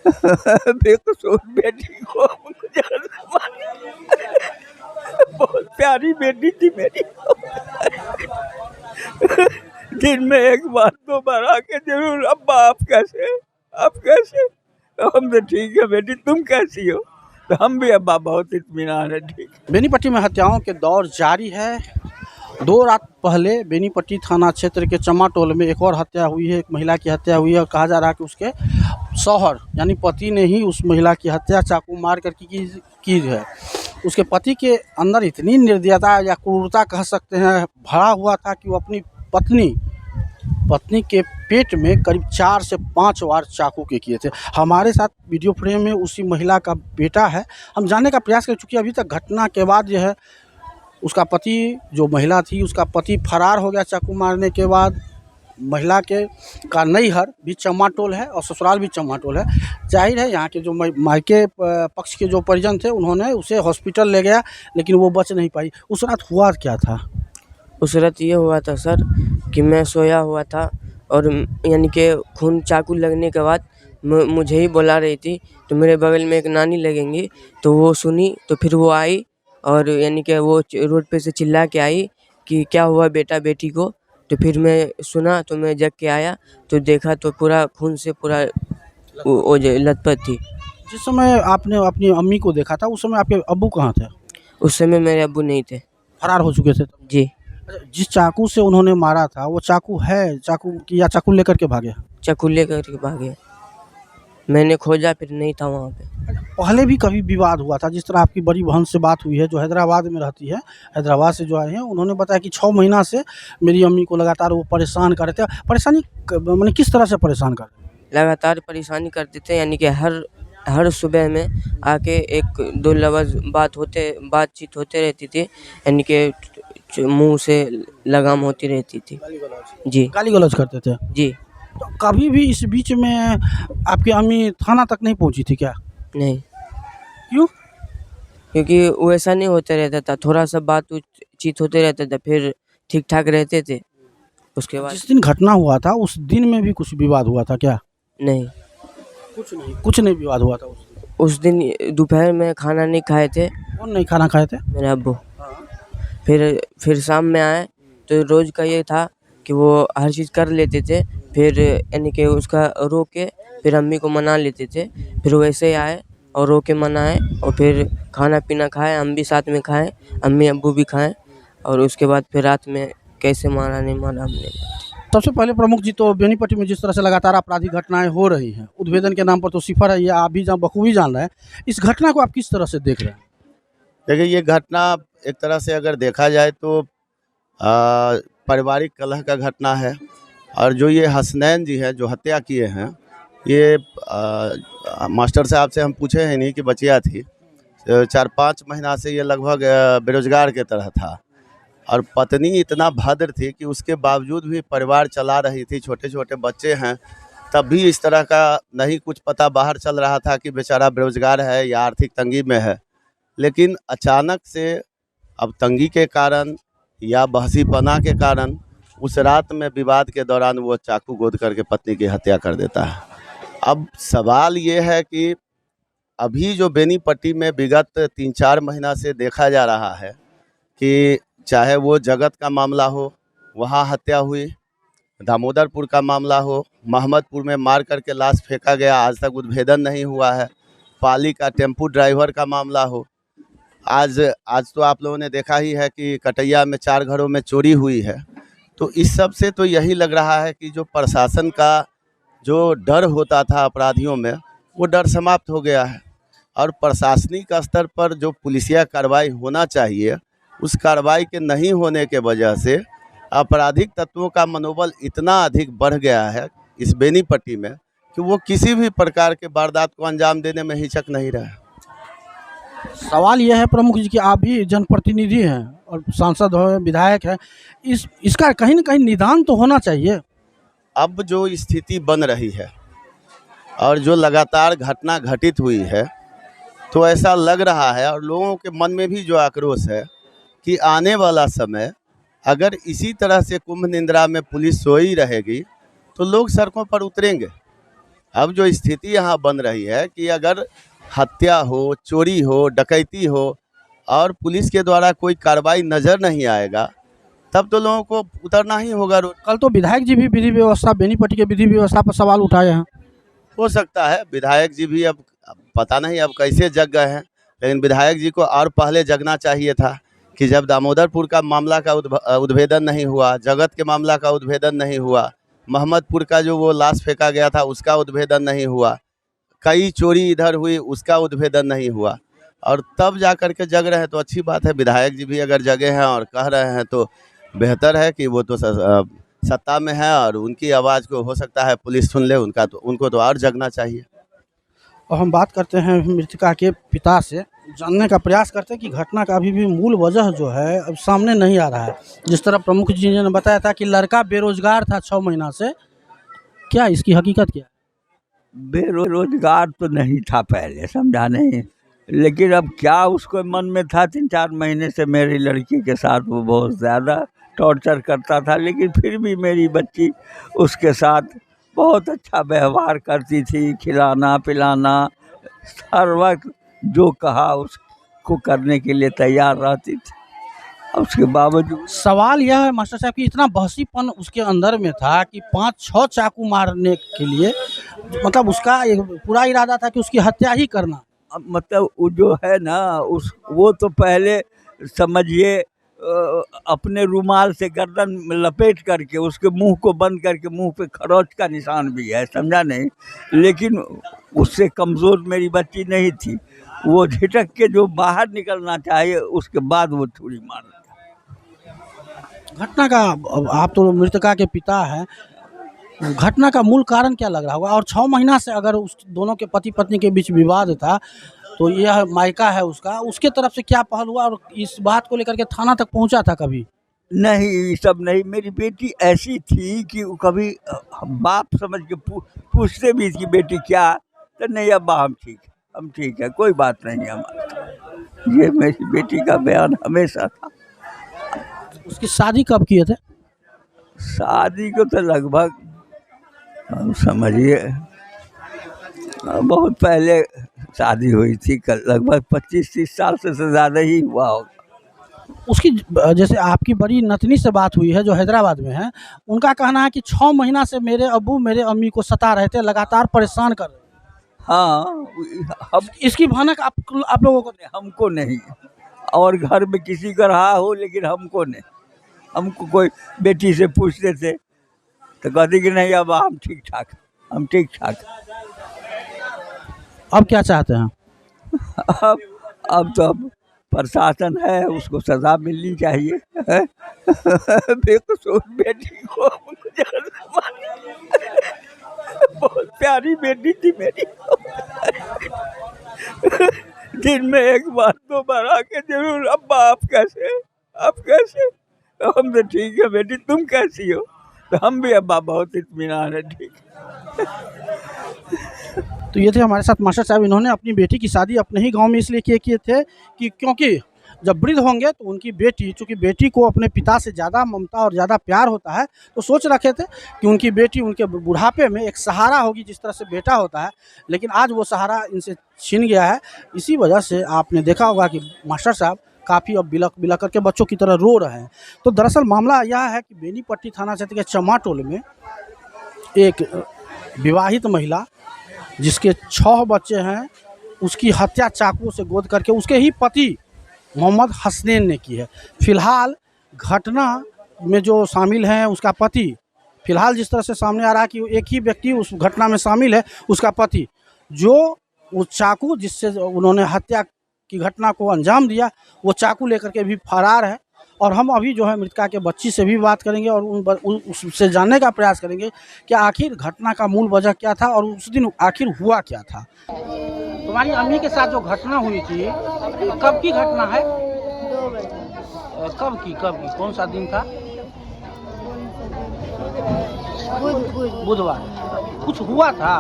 बेकसूर बेटी को गुजर बहुत प्यारी बेटी थी मेरी। दिन में एक बार दो बार आके जरूर, अब्बा आप कैसे, आप कैसे। तो हम तो ठीक है बेटी, तुम कैसी हो। तो हम भी अब्बा बहुत इत्मीनान है, ठीक। बेनीपट्टी में हत्याओं के दौर जारी है। 2 रात पहले बेनीपट्टी थाना क्षेत्र के चमाटोल में एक और हत्या हुई है। एक महिला की हत्या हुई है और कहा जा रहा है कि उसके शौहर यानी पति ने ही उस महिला की हत्या चाकू मार कर की है। उसके पति के अंदर इतनी निर्दयता या क्रूरता कह सकते हैं भरा हुआ था कि वो अपनी पत्नी के पेट में करीब 4 से 5 वार चाकू के किए थे। हमारे साथ वीडियो फ्रेम में उसी महिला का बेटा है। हम जानने का प्रयास कर चुके हैं। अभी तक घटना के बाद जो है उसका पति, जो महिला थी उसका पति फरार हो गया चाकू मारने के बाद। महिला का नैहर भी चमाटोल है और ससुराल भी चमाटोल है। जाहिर है यहाँ के जो मायके पक्ष के जो परिजन थे उन्होंने उसे हॉस्पिटल ले गया, लेकिन वो बच नहीं पाई। उस रात हुआ क्या था? उस रात ये हुआ था सर कि मैं सोया हुआ था और यानी कि खून चाकू लगने के बाद मुझे ही बुला रही थी। तो मेरे बगल में एक नानी लगेंगी, तो वो सुनी तो फिर वो आई और यानी कि वो रोड पे से चिल्ला के आई कि क्या हुआ बेटा बेटी को। तो फिर मैं सुना तो मैं जग के आया तो देखा तो पूरा खून से पूरा वो लथपथ थी। जिस समय आपने अपनी अम्मी को देखा था उस समय आपके अब्बू कहाँ थे? उस समय मेरे अब्बू नहीं थे, फरार हो चुके थे। जी। जिस चाकू से उन्होंने मारा था वो चाकू है या चाकू लेकर के भागे? चाकू लेकर के भागे। मैंने खोजा फिर नहीं था वहाँ पे। पहले भी कभी विवाद हुआ था? जिस तरह आपकी बड़ी बहन से बात हुई है जो हैदराबाद में रहती है, हैदराबाद से जो आए हैं, उन्होंने बताया कि 6 महीना से मेरी अम्मी को लगातार वो परेशान कर रहे थे। परेशानी माने किस तरह से परेशान कर रहे थे? लगातार परेशानी करते थे, यानी कि हर सुबह में आके 1-2 लफ्ज़ बातचीत होते रहती थी, यानी कि मुंह से लगाम होती रहती थी। जी, गाली गलौज करते थे? जी। तो कभी भी इस बीच में आपकी अम्मी थाना तक नहीं पहुंची थी क्या? नहीं, क्यों? क्योंकि वो ऐसा नहीं होता रहता था, थोड़ा सा बातचीत होते रहता था, फिर ठीक ठाक रहते थे। उसके बाद जिस दिन घटना हुआ था उस दिन में भी कुछ विवाद हुआ था क्या? नहीं, कुछ नहीं विवाद हुआ था उस दिन दोपहर में खाना नहीं खाए थे कौन नहीं खाना खाए थे? मेरे अब्बू। फिर शाम में आए तो रोज़ का ये था कि वो हर चीज़ कर लेते थे, फिर यानी कि उसका रो के फिर अम्मी को मना लेते थे। फिर वैसे ही आए और रो के मनाए और फिर खाना पीना खाए, हम भी साथ में खाएं, अम्मी अब्बू भी खाएं। और उसके बाद फिर रात में कैसे मारा नहीं मारा हमने। सबसे पहले प्रमुख जी, तो बेनीपट्टी में जिस तरह से लगातार आपराधिक घटनाएं हो रही हैं, उद्भेदन के नाम पर तो सिफर है, ये आप भी बखूबी जान रहे हैं। इस घटना को आप किस तरह से देख रहे हैं? देखिए, ये घटना एक तरह से अगर देखा जाए तो पारिवारिक कलह का घटना है। और जो ये हसनैन जी हैं जो हत्या किए हैं, ये मास्टर साहब से हम पूछे हैं नहीं कि बचिया थी, 4-5 महीना से ये लगभग बेरोजगार के तरह था और पत्नी इतना भद्र थी कि उसके बावजूद भी परिवार चला रही थी। छोटे छोटे बच्चे हैं, तब भी इस तरह का नहीं कुछ पता बाहर चल रहा था कि बेचारा बेरोजगार है या आर्थिक तंगी में है। लेकिन अचानक से अब तंगी के कारण या बहसीपना के कारण उस रात में विवाद के दौरान वो चाकू गोद करके पत्नी की हत्या कर देता है। अब सवाल ये है कि अभी जो बेनीपट्टी में विगत 3-4 महीना से देखा जा रहा है कि चाहे वो जगत का मामला हो, वहाँ हत्या हुई, दामोदरपुर का मामला हो, महमदपुर में मार करके लाश फेंका गया, आज तक उद्भेदन नहीं हुआ है, पाली का टेम्पू ड्राइवर का मामला हो, आज तो आप लोगों ने देखा ही है कि कटैया में 4 घरों में चोरी हुई है। तो इस सब से तो यही लग रहा है कि जो प्रशासन का जो डर होता था अपराधियों में, वो डर समाप्त हो गया है। और प्रशासनिक स्तर पर जो पुलिसिया कार्रवाई होना चाहिए, उस कार्रवाई के नहीं होने के वजह से आपराधिक तत्वों का मनोबल इतना अधिक बढ़ गया है इस बेनीपट्टी में कि वो किसी भी प्रकार के वारदात को अंजाम देने में हिचक नहीं रहा है। सवाल यह है प्रमुख जी कि आप भी जनप्रतिनिधि हैं और सांसद हैं, विधायक हैं, इसका कहीं ना कहीं निदान तो होना चाहिए। अब जो स्थिति बन रही है और जो लगातार घटना घटित हुई है, तो ऐसा लग रहा है और लोगों के मन में भी जो आक्रोश है कि आने वाला समय अगर इसी तरह से कुंभ निंद्रा में पुलिस सोई रहेगी तो लोग सड़कों पर उतरेंगे। अब जो स्थिति यहाँ बन रही है कि अगर हत्या हो, चोरी हो, डकैती हो और पुलिस के द्वारा कोई कार्रवाई नज़र नहीं आएगा, तब तो लोगों को उतरना ही होगा रोड। कल तो विधायक जी भी विधि व्यवस्था, बेनीपट्टी के विधि व्यवस्था पर सवाल उठाए हैं। हो सकता है विधायक जी भी अब पता नहीं अब कैसे जग गए हैं, लेकिन विधायक जी को और पहले जगना चाहिए था कि जब दामोदरपुर का मामला का उद्भेदन नहीं हुआ, जगत के मामला का उद्भेदन नहीं हुआ, मोहम्मदपुर का जो वो लाश फेंका गया था उसका उद्भेदन नहीं हुआ, कई चोरी इधर हुई उसका उद्भेदन नहीं हुआ, और तब जा कर के जग रहे हैं तो अच्छी बात है। विधायक जी भी अगर जगे हैं और कह रहे हैं तो बेहतर है कि वो तो सत्ता में है और उनकी आवाज़ को हो सकता है पुलिस सुन ले, उनको तो और जगना चाहिए। और हम बात करते हैं मृतका के पिता से, जानने का प्रयास करते हैं कि घटना का अभी भी मूल वजह जो है अब सामने नहीं आ रहा है। जिस तरह प्रमुख जी ने बताया था कि लड़का बेरोजगार था 6 महीना से, क्या इसकी हकीकत क्या है? बेरोजगार तो नहीं था पहले, समझा नहीं, लेकिन अब क्या उसको मन में था, 3-4 महीने से मेरी लड़की के साथ वो बहुत ज़्यादा टॉर्चर करता था, लेकिन फिर भी मेरी बच्ची उसके साथ बहुत अच्छा व्यवहार करती थी, खिलाना पिलाना, हर वक्त जो कहा उसको करने के लिए तैयार रहती थी। उसके बावजूद सवाल यह है मास्टर साहब कि इतना बहसीपन उसके अंदर में था कि 5-6 चाकू मारने के लिए, मतलब उसका एक पूरा इरादा था कि उसकी हत्या ही करना। अब मतलब वो जो है ना वो तो पहले समझिए अपने रुमाल से गर्दन में लपेट करके उसके मुंह को बंद करके मुंह पे खरोच का निशान भी है, समझा नहीं, लेकिन उससे कमज़ोर मेरी बच्ची नहीं थी, वो झिटक के जो बाहर निकलना चाहिए उसके बाद वो छुरी मार दिया। घटना का, आप तो मृतका के पिता हैं, घटना का मूल कारण क्या लग रहा होगा? और 6 महीना से अगर उस दोनों के पति पत्नी के बीच विवाद था तो यह मायका है उसका, उसके तरफ से क्या पहल हुआ और इस बात को लेकर के थाना तक पहुंचा था कभी? नहीं, ये सब नहीं, मेरी बेटी ऐसी थी कि वो कभी बाप समझ के पूछते भी कि बेटी क्या, तो नहीं अब्बा हम ठीक है, कोई बात नहीं हमारा। ये मेरी बेटी का बयान हमेशा था। उसकी शादी कब किए थे? शादी को तो लगभग हम समझिए बहुत पहले शादी हुई थी, लगभग 25-30 साल से ज़्यादा ही हुआ होगा। उसकी जैसे आपकी बड़ी नतनी से बात हुई है जो हैदराबाद में है, उनका कहना है कि 6 महीना से मेरे अब्बू मेरे अम्मी को सता रहे थे, लगातार परेशान कर रहे थे। हाँ, हम इसकी भनक आप लोगों को? हमको नहीं, और घर में किसी का रहा हो लेकिन हमको नहीं। हमको कोई बेटी से पूछते थे तो कहती कि नहीं अब हम ठीक ठाक। अब क्या चाहते हैं? अब तो अब प्रशासन है, उसको सजा मिलनी चाहिए। बेकसूर बेटी को बहुत प्यारी बेटी थी मेरी। दिन में एक बार 2 बार आके जरूर अब्बा आप कैसे, तो हम तो ठीक है बेटी, तुम कैसी हो, तो हम भी अब्बा बहुत इत्मीनान है, ठीक है। तो ये थे हमारे साथ मास्टर साहब। इन्होंने अपनी बेटी की शादी अपने ही गांव में इसलिए किए थे कि क्योंकि जब वृद्ध होंगे तो उनकी बेटी, चूँकि बेटी को अपने पिता से ज़्यादा ममता और ज़्यादा प्यार होता है, तो सोच रखे थे कि उनकी बेटी उनके बुढ़ापे में एक सहारा होगी जिस तरह से बेटा होता है, लेकिन आज वो सहारा इनसे छीन गया है। इसी वजह से आपने देखा होगा कि मास्टर साहब काफ़ी अब बिलक करके बच्चों की तरह रो रहे हैं। तो दरअसल मामला यह है कि बेनीपट्टी थाना क्षेत्र के चमाटोल में एक विवाहित महिला जिसके 6 बच्चे हैं, उसकी हत्या चाकू से गोद करके उसके ही पति मोहम्मद हसनैन ने की है। फिलहाल घटना में जो शामिल हैं उसका पति, फिलहाल जिस तरह से सामने आ रहा है कि एक ही व्यक्ति उस घटना में शामिल है, उसका पति, जो वो चाकू जिससे उन्होंने हत्या की घटना को अंजाम दिया, वो चाकू लेकर के भी फरार है। और हम अभी जो है मृतका के बच्ची से भी बात करेंगे और उससे जानने का प्रयास करेंगे कि आखिर घटना का मूल वजह क्या था और उस दिन आखिर हुआ क्या था। तुम्हारी अम्मी के साथ जो घटना हुई थी, कब की घटना है? 2 बजे। कब की कौन सा दिन था? बुधवार। बुधवार। कुछ हुआ था?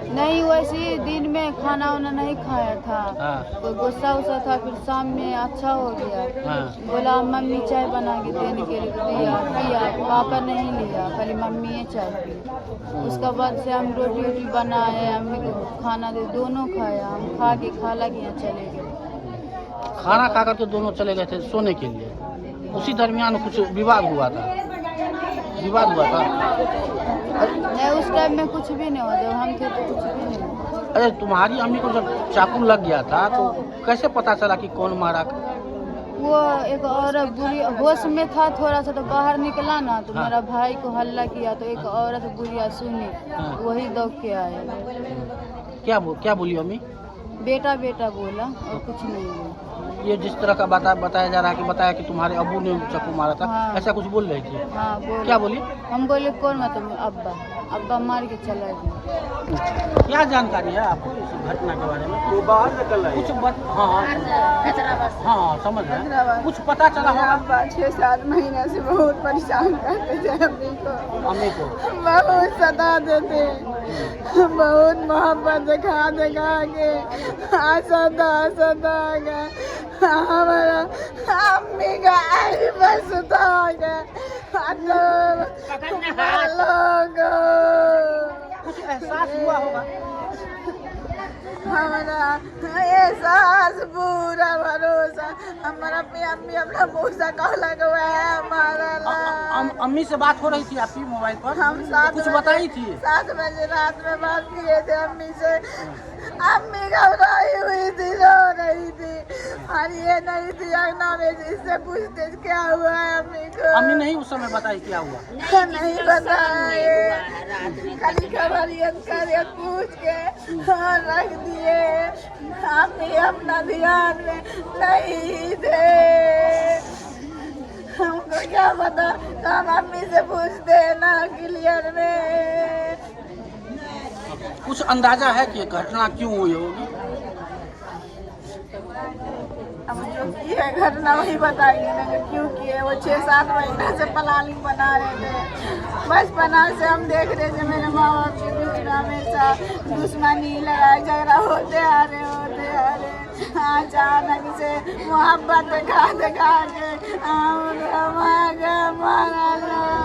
नहीं, वैसे ही दिन में खाना वाना नहीं खाया था, हाँ। तो गुस्सा उस्सा था। फिर शाम में अच्छा हो गया। हाँ। बोला मम्मी चाय बना के देने के लिए दिया, पिया। पापा नहीं लिया, खाली मम्मी ये चाय पी। उसके बाद से हम रोटी वोटी बनाए, अम्मी को खाना दे, दोनों खाया। हम खा के खाला के यहाँ चले गए। खाना खा करके दोनों चले गए थे सोने के लिए। उसी दरमियान कुछ विवाद हुआ था? विवाद हुआ था? नहीं, उस टाइम में कुछ भी नहीं हुआ, जब हम थे तो कुछ भी नहीं हुआ। अरे तुम्हारी अम्मी को जब चाकू लग गया था तो कैसे पता चला कि कौन मारा? वो एक औरत बुरी होश में था थोड़ा सा, तो बाहर निकला ना, तो हाँ। मेरा भाई को हल्ला किया, तो एक औरत बुढ़िया सुनी, हाँ। वही दौड़ के आए। क्या बोली अम्मी? बेटा बेटा बोला और कुछ नहीं बोला। ये जिस तरह का बताया जा रहा है कि बताया कि तुम्हारे अबू ने चाकू मारा था, हाँ। ऐसा कुछ बोल रही थी? हाँ बोला। क्या बोली? हम बोले कौन मतलब अब्बा। अब्बा मार के चला गया। क्या जानकारी है आपको इस घटना के बारे में? वो बाहर निकल रही कुछ हाँ समझ रहे हैं। कुछ पता चला होगा? अब्बा 6-7 महीने से बहुत परेशान करते थे अम्मी को बहुत सता देते, बहुत मोहब्बत दिखा के सदा के हमारा अम्मी का आई बस कुछ एहसास हुआ होगा? हमारा एहसास पूरा भरोसा हमारा अम्मी अपना मुँह से कहला हुआ है हमारा अम्मी से बात हो रही थी आपकी मोबाइल पर? हम कुछ बताई थी? 7 बजे रात में बात किए थे अम्मी से। अम्मी घबराई हुई थी, रो रही थी और ये नहीं थी अंगना में, इससे पूछते क्या हुआ है अम्मी को। अम्मी नहीं उस समय बताई क्या हुआ? नहीं बताया, खाली खबरियत पूछ के हाँ रख दिए। अम्मी अपना ध्यान में नहीं थे, हमको क्या पता, तो हम अम्मी से पूछते ना क्लियर में। कुछ अंदाजा है कि घटना क्यों हुई होगी? अब जो की है घटना वही बताएंगे ना कि क्यों किए। वो 6-7 महीने से प्लानिंग बना रहे थे। बचपना से हम देख रहे थे मेरे माँ बाप के बीच में हमेशा दुश्मनी, लड़ाई झगड़ा होते आ रहे। अचानक से मोहब्बत दिखा के मारा